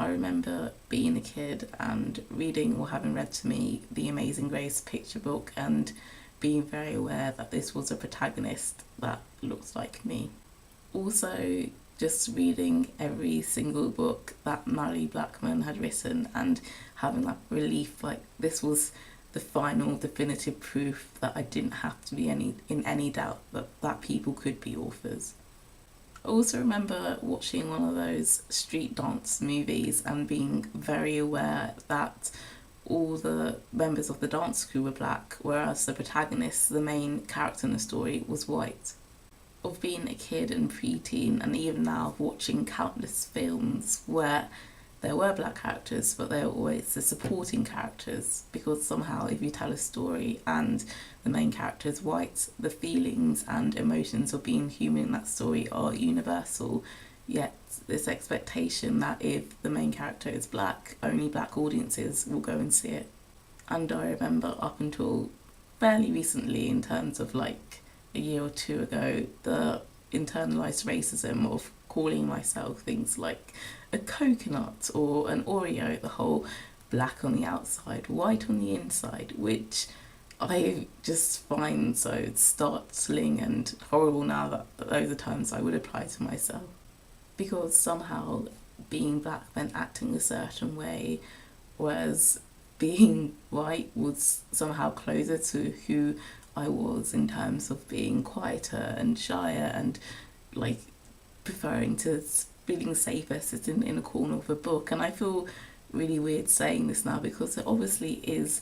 I remember being a kid and reading or having read to me The Amazing Grace picture book and being very aware that this was a protagonist that looked like me. Also, just reading every single book that Mary Blackman had written and having that relief, like this was the final definitive proof that I didn't have to be in any doubt that people could be authors. I also remember watching one of those street dance movies and being very aware that all the members of the dance crew were black, whereas the protagonist, the main character in the story, was white. Of being a kid and preteen, and even now watching countless films where there were black characters, but they were always the supporting characters, because somehow if you tell a story and the main character is white, the feelings and emotions of being human in that story are universal, yet this expectation that if the main character is black, only black audiences will go and see it. And I remember up until fairly recently, in terms of like a year or two ago, the internalized racism of calling myself things like a coconut or an Oreo, the whole black on the outside, white on the inside, which I just find so startling and horrible now that those are terms I would apply to myself. Because somehow being black meant acting a certain way, whereas being white was somehow closer to who I was in terms of being quieter and shyer and like preferring to feeling safer sitting in a corner of a book. And I feel really weird saying this now because it obviously is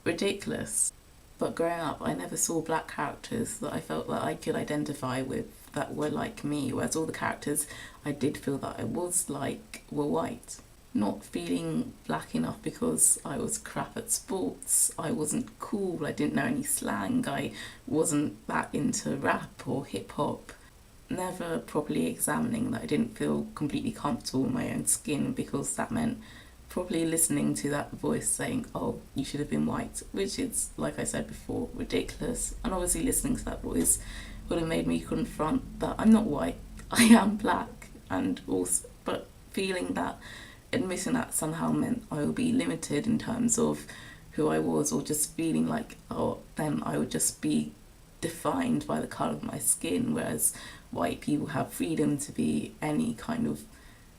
ridiculous. But growing up, I never saw black characters that I felt that I could identify with that were like me, whereas all the characters I did feel that I was like were white. Not feeling black enough because I was crap at sports, I wasn't cool, I didn't know any slang, I wasn't that into rap or hip hop. Never properly examining that I didn't feel completely comfortable in my own skin, because that meant probably listening to that voice saying, oh, you should have been white, which is, like I said before, ridiculous. And obviously listening to that voice would have made me confront that I'm not white, I am black, and also, but feeling that admitting that somehow meant I would be limited in terms of who I was, or just feeling like, oh, then I would just be defined by the colour of my skin, whereas white people have freedom to be any kind of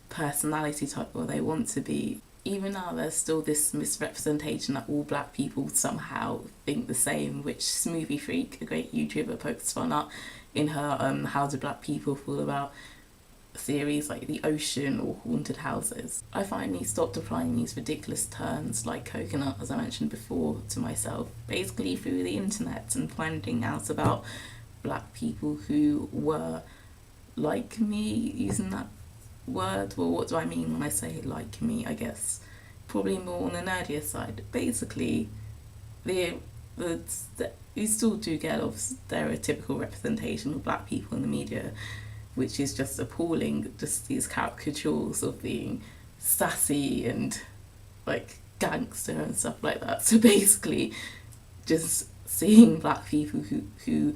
personality type where they want to be. Even now there's still this misrepresentation that all black people somehow think the same, which Smoothie Freak, a great YouTuber, pokes fun at in her How Do Black People Feel About theories like the ocean or haunted houses. I finally stopped applying these ridiculous terms like coconut, as I mentioned before, to myself, basically through the internet, and finding out about black people who were like me, using that word. Well, what do I mean when I say like me? I guess probably more on the nerdier side. Basically, you still do get a stereotypical representation of black people in the media, which is just appalling, just these caricatures of being sassy and like gangster and stuff like that. So basically just seeing black people who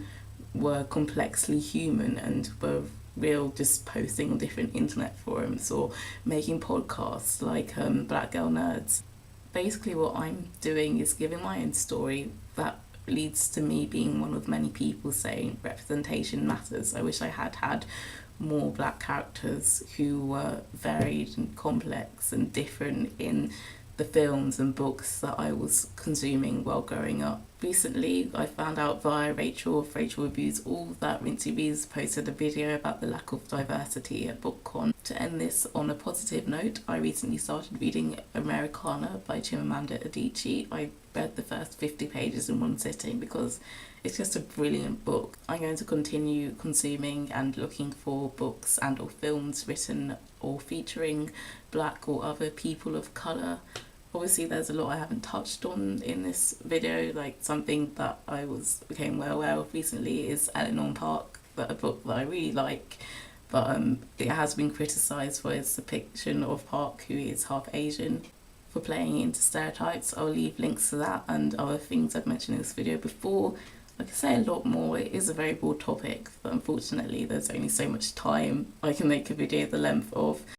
were complexly human and were real, just posting on different internet forums or making podcasts like Black Girl Nerds. Basically what I'm doing is giving my own story that leads to me being one of many people saying representation matters. I wish I had more black characters who were varied and complex and different in the films and books that I was consuming while growing up. Recently, I found out via Rachel of Rachel Reviews All that Rinsey Rees posted a video about the lack of diversity at BookCon. To end this on a positive note, I recently started reading Americana by Chimamanda Adichie. I read the first 50 pages in one sitting because it's just a brilliant book. I'm going to continue consuming and looking for books and or films written or featuring black or other people of colour. Obviously there's a lot I haven't touched on in this video, like something that I became well aware of recently is Eleanor Park, a book that I really like, but it has been criticised for its depiction of Park, who is half Asian, for playing into stereotypes. I'll leave links to that and other things I've mentioned in this video before. I could say a lot more, it is a very broad topic, but unfortunately there's only so much time I can make a video the length of.